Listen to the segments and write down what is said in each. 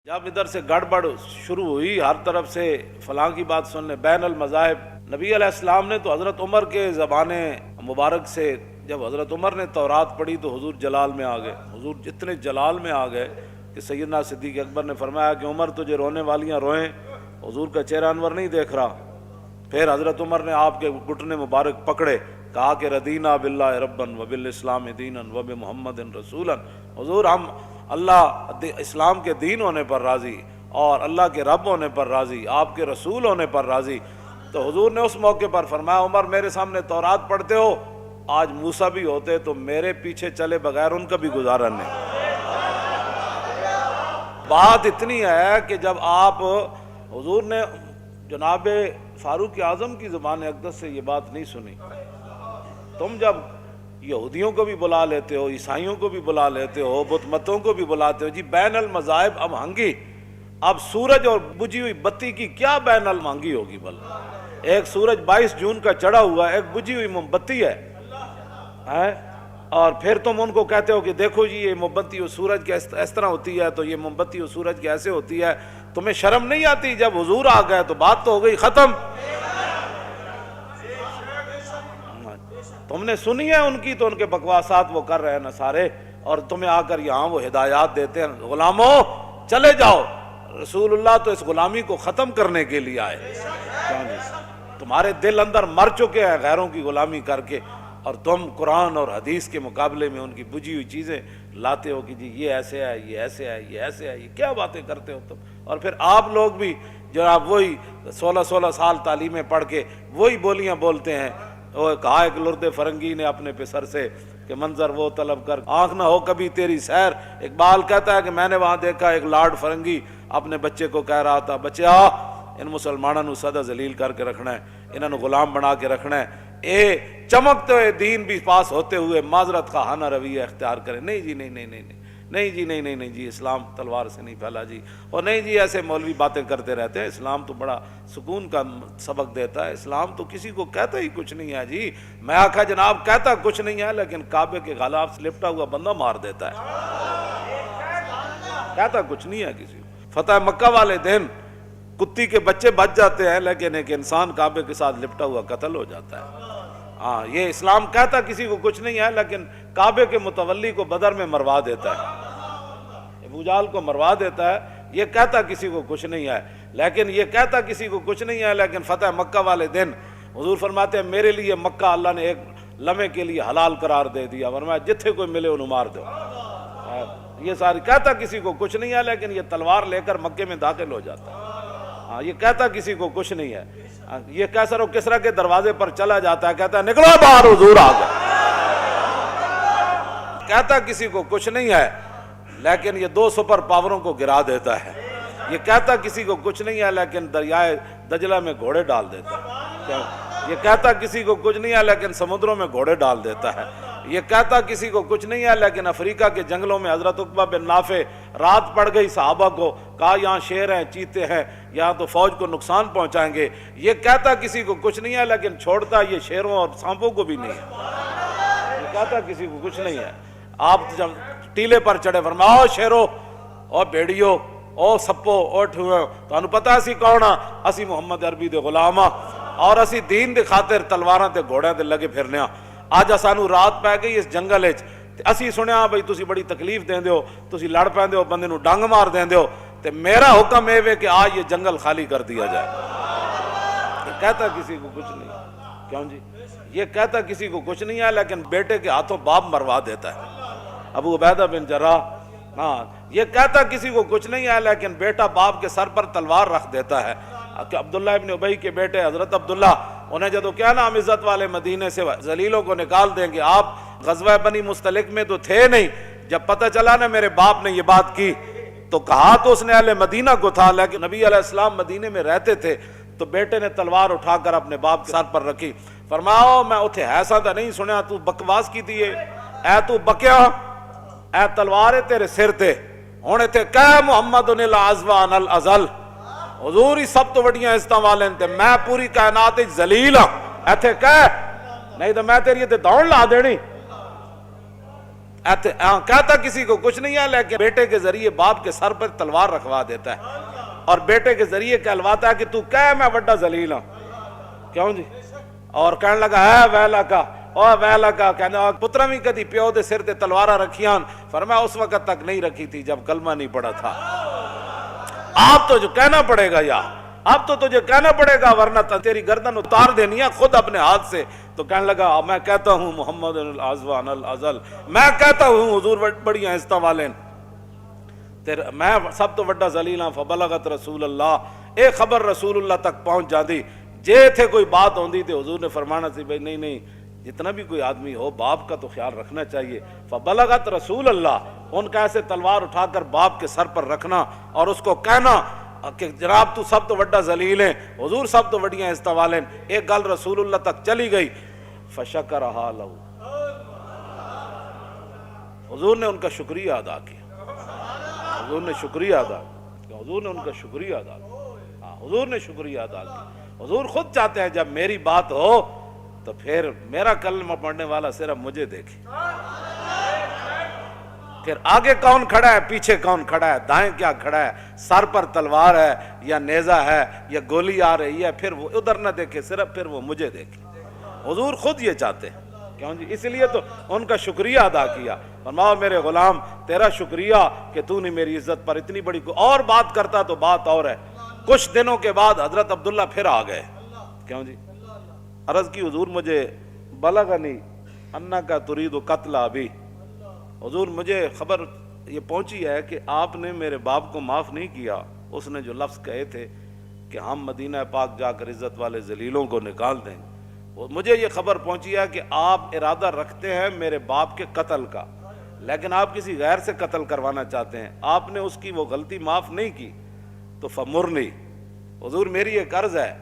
جب ادھر سے گڑبڑ شروع ہوئی، ہر طرف سے فلاں کی بات سن لیں، بین المذاہب، نبی علیہ السلام نے تو حضرت عمر کے زبان مبارک سے جب حضرت عمر نے تورات پڑھی تو حضور جلال میں آ گئے، حضور اتنے جلال میں آ گئے کہ سیدنا صدیق اکبر نے فرمایا کہ عمر تجھے رونے والیاں روئیں، حضور کا چہرہ انور نہیں دیکھ رہا۔ پھر حضرت عمر نے آپ کے گھٹنے مبارک پکڑے، کہا کہ ردینا باللہ ربن وبالاسلام دینا وبمحمد رسولا، حضور ہم اللہ اسلام کے دین ہونے پر راضی اور اللہ کے رب ہونے پر راضی، آپ کے رسول ہونے پر راضی۔ تو حضور نے اس موقع پر فرمایا عمر میرے سامنے تورات پڑھتے ہو، آج موسیٰ بھی ہوتے تو میرے پیچھے چلے بغیر ان کا بھی گزارا نہیں۔ بات اتنی ہے کہ جب آپ حضور نے جناب فاروق اعظم کی زبان اقدس سے یہ بات نہیں سنی، تم جب یہودیوں کو بھی بلا لیتے ہو، عیسائیوں کو بھی بلا لیتے ہو، بت متوں کو بھی بلاتے ہو، جی بین المذاہب اب ہنگی، اب سورج اور بجھی ہوئی بتی کی کیا بین المہنگی ہوگی؟ بل ایک سورج 22 جون کا چڑھا ہوا ہے، ایک بجھی ہوئی موم بتی ہے، اور پھر تم ان کو کہتے ہو کہ دیکھو جی یہ موم بتی و سورج کے اس طرح ہوتی ہے، تو یہ موم بتی و سورج کی ایسے ہوتی ہے۔ تمہیں شرم نہیں آتی؟ جب حضور آ گئے تو بات تو ہو گئی ختم۔ تم نے سنی ہے ان کی، تو ان کے بکواسات وہ کر رہے ہیں نصارے، اور تمہیں آ کر یہاں وہ ہدایات دیتے ہیں، غلاموں چلے جاؤ۔ رسول اللہ تو اس غلامی کو ختم کرنے کے لیے آئے۔ تمہارے دل اندر مر چکے ہیں غیروں کی غلامی کر کے، اور تم قرآن اور حدیث کے مقابلے میں ان کی بجھی ہوئی چیزیں لاتے ہو کہ جی یہ ایسے ہے، یہ ایسے ہے، یہ ایسے ہے، یہ کیا باتیں کرتے ہو تم؟ اور پھر آپ لوگ بھی جناب وہی 16 سال تعلیمیں پڑھ کے وہی بولیاں بولتے ہیں۔ وہ کہا ایک لرد فرنگی نے اپنے پہ سر سے کہ منظر وہ طلب کر آنکھ نہ ہو کبھی تیری سیر۔ اقبال کہتا ہے کہ میں نے وہاں دیکھا ایک لارڈ فرنگی اپنے بچے کو کہہ رہا تھا، بچے آ ان مسلمانوں نو سدا ذلیل کر کے رکھنا ہے، انہوں نے غلام بنا کے رکھنا ہے، اے چمکتے ہوئے دین بھی پاس ہوتے ہوئے معذرت کا ہانہ رویہ اختیار کریں۔ نہیں جی نہیں نہیں نہیں نہیں جی نہیں نہیں نہیں جی، اسلام تلوار سے نہیں پھیلا جی، اور نہیں جی ایسے مولوی باتیں کرتے رہتے ہیں، اسلام تو بڑا سکون کا سبق دیتا ہے، اسلام تو کسی کو کہتا ہی کچھ نہیں ہے جی۔ میں آکھا جناب کہتا کچھ نہیں ہے، لیکن کعبے کے غلاف سے لپٹا ہوا بندہ مار دیتا ہے، کہتا کچھ نہیں ہے کسی کو۔ فتح مکہ والے دن کتی کے بچے بچ جاتے ہیں، لیکن ایک انسان کعبے کے ساتھ لپٹا ہوا قتل ہو جاتا ہے۔ ہاں یہ اسلام کہتا کسی کو کچھ نہیں ہے، لیکن کعبے کے متولی کو بدر میں مروا دیتا ہے، ابو جہل کو مروا دیتا ہے۔ یہ کہتا کسی کو کچھ نہیں ہے، لیکن یہ کہتا کسی کو کچھ نہیں ہے، لیکن فتح مکہ والے دن حضور فرماتے ہیں میرے لیے مکہ اللہ نے ایک لمحے کے لیے حلال قرار دے دیا، فرمایا جتھے کوئی ملے انہوں مار دو۔ یہ ساری کہتا کسی کو کچھ نہیں ہے، لیکن یہ تلوار لے کر مکے میں داخل ہو جاتا ہے۔ ہاں یہ کہتا کسی کو کچھ نہیں ہے، یہ کیسر و کسرا کے دروازے پر چلا جاتا ہے، کہتا ہے نکلو باہر حضور آ گئے۔ کہتا کسی کو کچھ نہیں ہے، لیکن یہ 2 سپر پاوروں کو گرا دیتا ہے۔ یہ کہتا کسی کو کچھ نہیں ہے، لیکن دریائے دجلہ میں گھوڑے ڈال دیتا ہے۔ یہ کہتا کسی کو کچھ نہیں ہے، لیکن سمندروں میں گھوڑے ڈال دیتا ہے۔ یہ کہتا کسی کو کچھ نہیں ہے، لیکن افریقہ کے جنگلوں میں حضرت عقبہ بن نافع رات پڑ گئی، صحابہ کو کہا یہاں شیر ہیں، چیتے ہیں، یہاں تو فوج کو نقصان پہنچائیں گے۔ یہ کہتا کسی کو کچھ نہیں ہے، لیکن چھوڑتا یہ شیروں اور سانپوں کو بھی نہیں ہے۔ یہ کہتا کسی کو کچھ نہیں ہے۔ آپ جب ٹیلے پر چڑھے فرمایا او شیرو، او بھیڑیو، او سپو، او ٹھوئے، تو انہوں پتا اسی کون ہاں؟ اسی محمد عربی دے غلامہ، اور اسی دین دے خاطر تلواراں تے گھوڑیاں تے لگے پھرنے ہاں۔ آج سانو رات پہ گئی اس جنگل وچ، اسی سنیا بھئی تسی بڑی تکلیف دیندے ہو، تسی لڑ پیندے ہو، بندے نو ڈنگ مار دیندے ہو، تے میرا حکم ہے کہ آج یہ جنگل خالی کر دیا جائے۔ یہ کہتا کسی کو کچھ نہیں ہے، کیوں جی؟ یہ کہتا کسی کو کچھ نہیں ہے، لیکن بیٹے کے ہاتھوں باپ مروا دیتا ہے۔ ابو عبیدہ بن جراح، ہاں یہ کہتا کسی کو کچھ نہیں ہے، لیکن بیٹا باپ کے سر پر تلوار رکھ دیتا ہے۔ کہ عبداللہ ابن ابی کے بیٹے حضرت عبداللہ، انہیں جدو کیا نا ہم عزت والے مدینے سے ذلیلوں کو نکال دیں گے، آپ غزوہ بنی مستلق میں تو تھے نہیں، جب پتہ چلا نا میرے باپ نے یہ بات کی تو کہا تو اس نے اہل مدینہ کو تھا، لیکن نبی علیہ السلام مدینے میں رہتے تھے، تو بیٹے نے تلوار اٹھا کر اپنے باپ کے سر پر رکھی، فرمایا میں اتھے ایسا تھا نہیں سنیا تو بکواس کی تھی، اے تو بکیا، اے تلوار تیرے سر تے ہونے تھے کہ محمد العزوان الازل، حضور ہی سب تو وڈیاں عزتاں والے تے میں پوری کائنات وچ ذلیل ہاں، ایتھے کہ نہیں تو میں تیری تے دوڑ لا دینی۔ کہتا کسی کو کچھ نہیں ہے، لیکن بیٹے کے ذریعے باپ کے سر پر تلوار رکھوا دیتا ہے اور بیٹے کے ذریعے کہلواتا ہے کہ تو کہہ میں بڑا ذلیل ہوں. کیوں جی؟ اور کہنے لگا ہے ویلا کا اور ویلا کا، کہنے پترا بھی کدی پیو دے سر تے تلوارا رکھیاں؟ فرمایا اس وقت تک نہیں رکھی تھی جب کلمہ نہیں پڑا تھا. آپ تو جو کہنا پڑے گا یا اب تو تجھے کہنا پڑے گا، ورنہ تیری گردن اتار دینی ہے خود اپنے ہاتھ سے. تو کہنے لگا میں کہتا ہوں محمد الازوان الازل، میں کہتا ہوں حضور بڑی آہستہ والے میں سب تو وڈا ذلیل ہاں. فبلغت رسول اللہ، ایک خبر رسول اللہ تک پہنچ جاتی. جے تھے کوئی بات ہوندی تھی حضور نے فرمانا سی بھائی نہیں نہیں، جتنا بھی کوئی آدمی ہو باپ کا تو خیال رکھنا چاہیے. فبلغت رسول اللہ، ان کا ایسے تلوار اٹھا کر باپ کے سر پر رکھنا اور اس کو کہنا کہ جناب تو سب تو وڈا ذلیل ہیں، حضور سب تو وڈیاں آہستہ والے. ایک گل رسول اللہ تک چلی گئی. فشکرہا لہو، حضور نے ان کا شکریہ ادا کیا. حضور نے شکریہ ادا کیا، حضور نے ان کا شکریہ ادا کیا. حضور نے شکریہ ادا کیا. حضور خود چاہتے ہیں جب میری بات ہو تو پھر میرا کلمہ پڑھنے والا صرف مجھے دیکھے. پھر آگے کون کھڑا ہے، پیچھے کون کھڑا ہے، دائیں کیا کھڑا ہے، سر پر تلوار ہے یا نیزہ ہے یا گولی آ رہی ہے، پھر وہ ادھر نہ دیکھے، صرف پھر وہ مجھے دیکھے. حضور خود یہ چاہتے ہیں. کیوں جی؟ اس لیے تو ان کا شکریہ ادا کیا. فرماؤ میرے غلام تیرا شکریہ کہ تو نے میری عزت پر اتنی بڑی اور بات کرتا تو بات اور ہے. کچھ دنوں کے بعد حضرت عبداللہ پھر آ گئے. کیوں جی؟ عرض کی حضور مجھے بلغنی انکا ترید قتل ابی، حضور مجھے خبر یہ پہنچی ہے کہ آپ نے میرے باپ کو معاف نہیں کیا. اس نے جو لفظ کہے تھے کہ ہم مدینہ پاک جا کر عزت والے ذلیلوں کو نکال دیں، مجھے یہ خبر پہنچی ہے کہ آپ ارادہ رکھتے ہیں میرے باپ کے قتل کا، لیکن آپ کسی غیر سے قتل کروانا چاہتے ہیں. آپ نے اس کی وہ غلطی معاف نہیں کی. تو فمرنی، حضور میری ایک عرض ہے،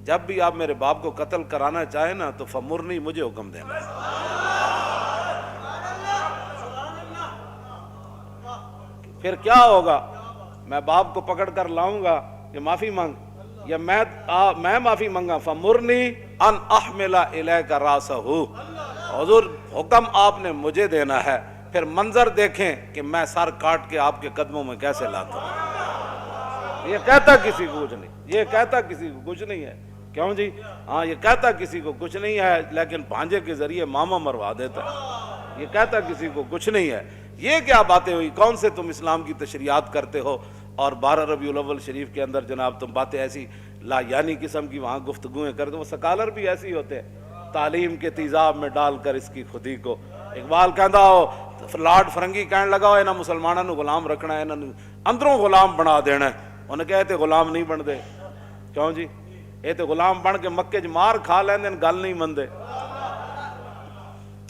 جب بھی آپ میرے باپ کو قتل کرانا چاہیں نا تو فمرنی، مجھے حکم دینا. پھر کیا ہوگا؟ میں باپ کو پکڑ کر لاؤں گا کہ معافی مانگ، یا میں معافی مانگا. فمرنی ان احمل الیک راسہ، حضور حکم آپ نے مجھے دینا ہے. پھر منظر دیکھیں کہ میں سر کاٹ کے آپ کے قدموں میں کیسے لاتا ہوں. یہ کہتا کسی کو کچھ نہیں، یہ کہتا کسی کو کچھ نہیں ہے. کیوں جی؟ ہاں یہ کہتا کسی کو کچھ نہیں ہے، لیکن بھانجے کے ذریعے ماما مروا دیتا ہے. یہ کہتا کسی کو کچھ نہیں ہے. یہ کیا باتیں ہوئی؟ کون سے تم اسلام کی تشریعات کرتے ہو اور 12 ربیع الاول شریف کے اندر جناب تم باتیں ایسی لا یعنی قسم کی وہاں گفتگویں کرتے ہو. وہ سکالر بھی ایسی ہوتے ہیں، تعلیم کے تیزاب میں ڈال کر اس کی خودی کو. اقبال کہندا ہو، لارڈ فرنگی کہنے لگا ہو انہاں مسلمانوں نو غلام رکھنا ہے، انہاں اندروں غلام بنا دینا ہے. انہیں کہتے غلام نہیں بن دے. کیوں جی؟ یہ تو غلام بن کے مکے چ مار کھا لیندے، گل نہیں مندے.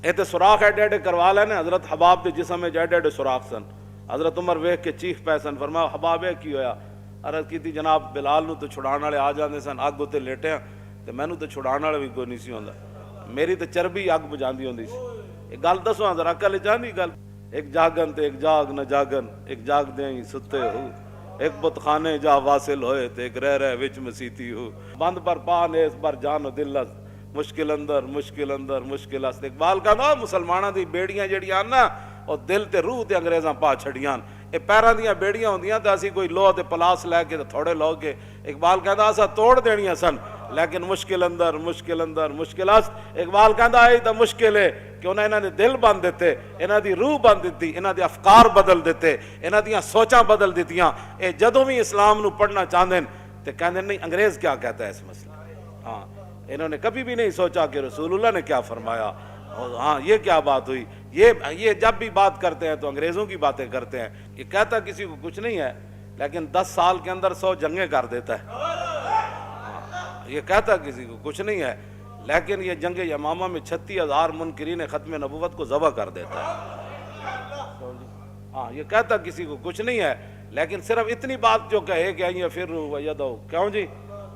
یہ تو سوراخ ایڈے ایڈے کروا لینے. حضرت حباب کے جسم میں ایڈے ایڈے سوراخ سن. حضرت عمر ویکھ کے چیخ پے سن، فرمایا حباب کی ہویا؟ عرض کی جناب بلال نو تو چھڑان والے آ جاندے سن، اگ تے لیٹے ہیں تے مینوں تو چھڑان والا بھی کوئی نہیں سی ہوندا. میری تو چربی اگ بجاندی ہوندی سی. ایک گل دسو ذرا عقل چاندی گل. ایک جاگن تے ایک جاگ نہ جاگن، ایک جاگ دیں ستے ہو، ایک بت خانے جا واصل ہوئے تے ایک رہ وچ مسیتی ہو. بند پر پا نیس پر جان و دل مشکل اندر مشکل اندر مشکل است. اقبال کہندا مسلماناں دی بیڑیاں جڑیاں نا او دل تے روح تے انگریزاں پا چھڑیاں. اے پیراں دیاں بیڑیاں ہوندیاں تے اسی کوئی لوہ تے پلاس لے کے تے تھوڑے لو کے. اقبال کہندا اسا توڑ دینیاں سن، لیکن مشکل اندر مشکل است. اقبال کہندا اے تے مشکل ہے کہ انہاں نے دل بند دیتے، انہاں دی روح بند دتی، انہاں دے افکار بدل دیتے، انہاں دیاں سوچاں بدل دتیاں. اے جدوں بھی اسلام نو پڑھنا چاہندے تے کہندے نہیں انگریز کیا کہتا ہے اس مسئلے. ہاں انہوں نے کبھی بھی نہیں سوچا کہ رسول اللہ نے کیا فرمایا. ہاں یہ کیا بات ہوئی. یہ جب بھی بات کرتے ہیں تو انگریزوں کی باتیں کرتے ہیں. یہ کہتا کسی کو کچھ نہیں ہے، لیکن 10 سال کے اندر 100 جنگیں کر دیتا ہے. یہ کہتا کسی کو کچھ نہیں ہے، لیکن یہ جنگ یمامہ میں 36,000 منکرین ختم نبوت کو ذبح کر دیتا ہے. ہاں یہ کہتا کسی کو کچھ نہیں ہے، لیکن صرف اتنی بات جو کہے کہ یہ پھر ویدو، کیوں جی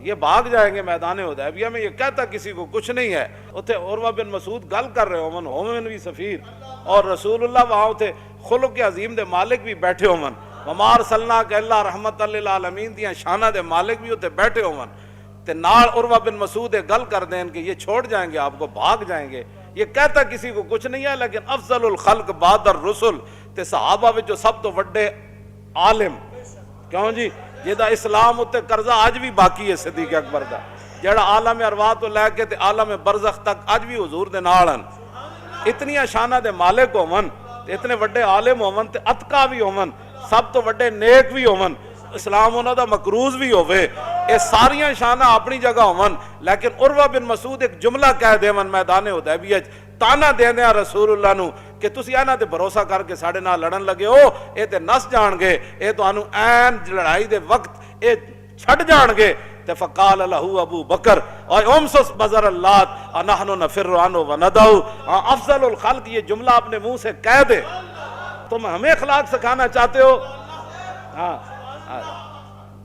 یہ بھاگ جائیں گے میدان حدیبیہ میں. یہ کہتا کسی کو کچھ نہیں ہے. اتھے عروہ بن مسعود گل کر رہے ہومن بھی سفیر، اور رسول اللہ وہاں تھے خلق عظیم دے مالک بھی بیٹھے ہومن. ومار صلی کہ اللہ رحمت للعالمین دیاں شانہ دے مالک بھی اتھے بیٹھے ہومن. تے نال عروہ بن مسعود گل کر دیں کہ یہ چھوڑ جائیں گے آپ کو، بھاگ جائیں گے. یہ کہتا کسی کو کچھ نہیں ہے، لیکن افضل الخلق بعد الرسل تے صحابہ وچ جو سب تو وڈے عالم کیوں جی جہاں اسلام اتنے قرضہ اج بھی باقی ہے صدیق اکبر دا، جہاں عالم ارواح تو لے کے تے عالم برزخ تک اج بھی حضور دے نال ہن، اتنی شانہ دے مالک ہون تے اتنے وڈے عالم ہون تے اتقا بھی ہون، سب تو وڈے نیک بھی ہون، اسلام انہاں دا مقروض بھی ہوئے، یہ ساریاں شانہ اپنی جگہ ہون، لیکن عروہ بن مسعود ایک جملہ کہہ دیون میدان حدیبیہ تانا دیندے رسول اللہ نو کہ تسی انہاں تے بھروسہ کر کے ساڈے نال لڑن لگے ہو، اے تے نس جان گے، اے تانوں عین لڑائی دے وقت اے چھڈ جان گے۔ تے فقال له ابو بکر اور امسس بزر اللات نحن نفر عنه وندعو، افضل الخلق یہ جملہ اپنے منہ سے کہہ دے۔ تم ہمیں اخلاق سکھانا چاہتے ہو؟ ہاں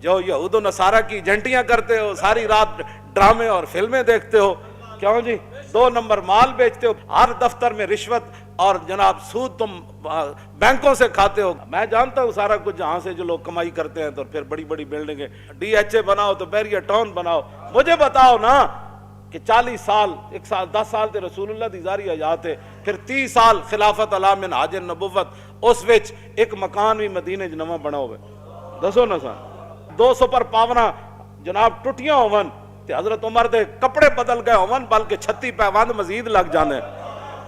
جو یہود و نصارہ کی ایجنٹیاں کرتے ہو، ساری رات ڈرامے اور فلمیں دیکھتے ہو، کیوں جی 2 نمبر مال بیچتے ہو، ہر دفتر میں رشوت اور جناب سود تم بینکوں سے کھاتے ہو۔ میں جانتا ہوں سارا کچھ جہاں سے جو لوگ کمائی کرتے ہیں، تو پھر بڑی بڑی بلڈنگیں ڈی ایچ اے بناؤ تو بیریا ٹاؤن بناؤ۔ مجھے بتاؤ نا کہ 40 سال 10 سال تے رسول اللہ دی ظاہری حیات ہے، پھر 30 سال خلافت علی من حاج النبوت، اس وچ ایک مکان بھی مدینے چ نواں بنا ہوئے، دسو نا سا 2 سپر پاوراں جناب ٹوٹیاں ہون تے حضرت عمر دے کپڑے بدل گئے ہون، بلکہ 36 پیوند مزید لگ جانے۔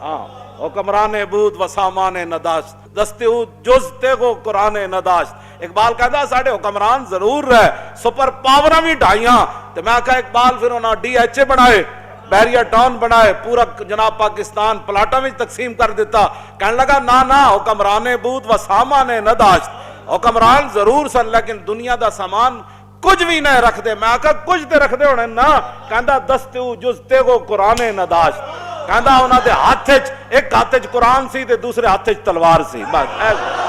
ہاں حکمران بود و سامان نداشت دستے جز تیغو قرآن نداشت۔ اقبال کہتا ساڑھے حکمران ضرور رہے، سپر پاوراں بھی ڈھائیاں، تو میں کہا اقبال پھر انہاں ڈی ایچ اے بنائے، بیریا ٹاؤن بنائے، پورا جناب پاکستان پلاٹا میں تقسیم کر دیتا۔ کہنے لگا نا حکمران بود و سامان نداشت، حکمران ضرور سن لیکن دنیا دا سامان کچھ بھی نہیں رکھ دے۔ میں کہا کچھ تے رکھ دے ہونے نا، کہندا دستے جز تیغو قرآن نداشت، کہندا انہاں دے ہاتھ ایک ہاتھ قرآن سی تے دوسرے ہاتھ تلوار سی، بس ایسا